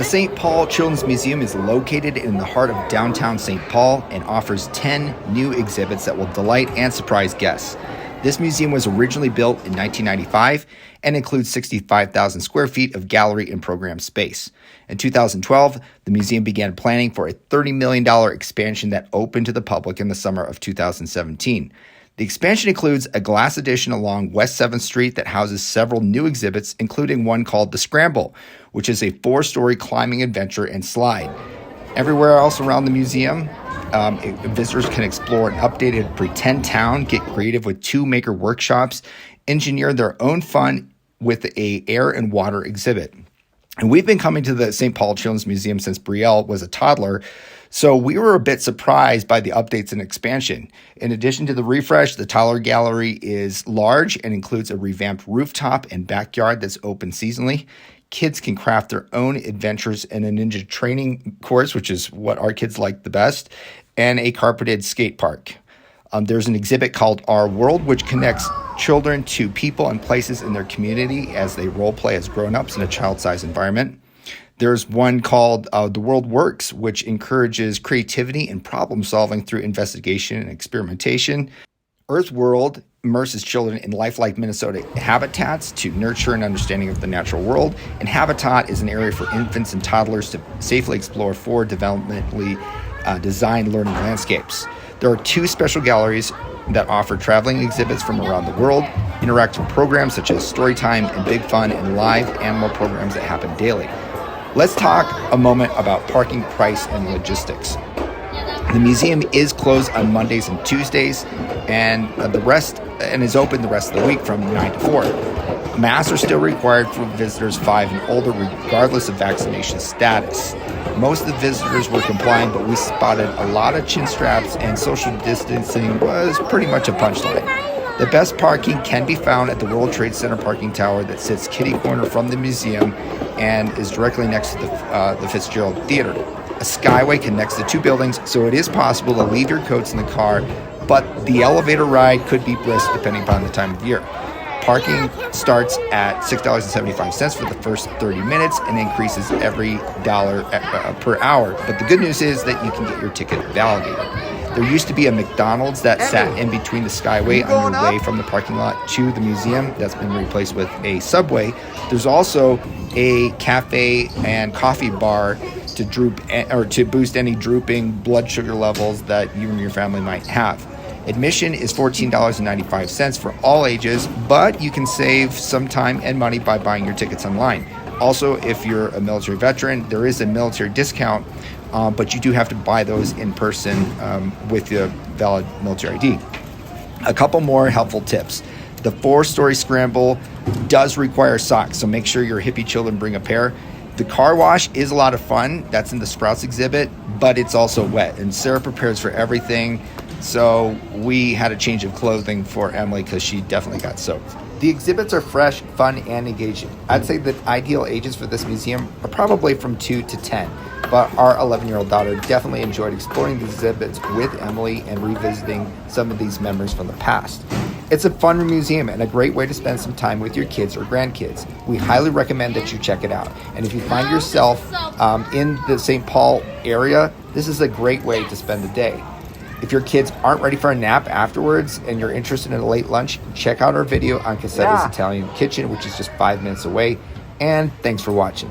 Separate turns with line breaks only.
The St. Paul Children's Museum is located in the heart of downtown St. Paul and offers 10 new exhibits that will delight and surprise guests. This museum was originally built in 1995 and includes 65,000 square feet of gallery and program space. In 2012, the museum began planning for a $30 million expansion that opened to the public in the summer of 2017. The expansion includes a glass addition along West 7th Street that houses several new exhibits, including one called The Scramble, which is a 4-story climbing adventure and slide. Everywhere else around the museum, visitors can explore an updated pretend town, get creative with 2 maker workshops, engineer their own fun with a air and water exhibit. And we've been coming to the St. Paul Children's Museum since Brielle was a toddler, so we were a bit surprised by the updates and expansion. In addition to the refresh, the toddler gallery is large and includes a revamped rooftop and backyard that's open seasonally. Kids can craft their own adventures in a ninja training course, which is what our kids like the best, and a carpeted skate park. There's an exhibit called Our World, which connects children to people and places in their community as they role play as grown-ups in a child-sized environment. There's one called The World Works, which encourages creativity and problem solving through investigation and experimentation. Earth World immerses children in lifelike Minnesota habitats to nurture an understanding of the natural world. And Habitat is an area for infants and toddlers to safely explore 4 developmentally designed learning landscapes. There are 2 special galleries that offer traveling exhibits from around the world, interactive programs such as Storytime and Big Fun, and live animal programs that happen daily. Let's talk a moment about parking, price, and logistics. The museum is closed on Mondays and Tuesdays, and is open the rest of the week from 9 to 4. Masks are still required for visitors 5 and older, regardless of vaccination status. Most of the visitors were compliant, but we spotted a lot of chin straps, and social distancing was pretty much a punchline. The best parking can be found at the World Trade Center parking tower that sits kitty corner from the museum and is directly next to the Fitzgerald Theater. A skyway connects the 2 buildings, so it is possible to leave your coats in the car, but the elevator ride could be brisk depending upon the time of year. Parking starts at $6.75 for the first 30 minutes and increases every dollar per hour. But the good news is that you can get your ticket validated. There used to be a McDonald's that sat in between the Skyway on your way from the parking lot to the museum. That's been replaced with a Subway. There's also a cafe and coffee bar to boost any drooping blood sugar levels that you and your family might have. Admission is $14.95 for all ages, but you can save some time and money by buying your tickets online. Also, if you're a military veteran, there is a military discount, but you do have to buy those in person with the valid military ID. A couple more helpful tips. The 4-story scramble does require socks, so make sure your hippie children bring a pair. The car wash is a lot of fun. That's in the Sprouts exhibit, but it's also wet, and Sarah prepares for everything. So we had a change of clothing for Emilie because she definitely got soaked. The exhibits are fresh, fun, and engaging. I'd say the ideal ages for this museum are probably from 2 to 10, but our 11-year-old daughter definitely enjoyed exploring the exhibits with Emilie and revisiting some of these memories from the past. It's a fun museum and a great way to spend some time with your kids or grandkids. We highly recommend that you check it out. And if you find yourself in the St. Paul area, this is a great way to spend the day. If your kids aren't ready for a nap afterwards and you're interested in a late lunch, check out our video on Cosetta's Italian Kitchen, which is just 5 minutes away. And thanks for watching.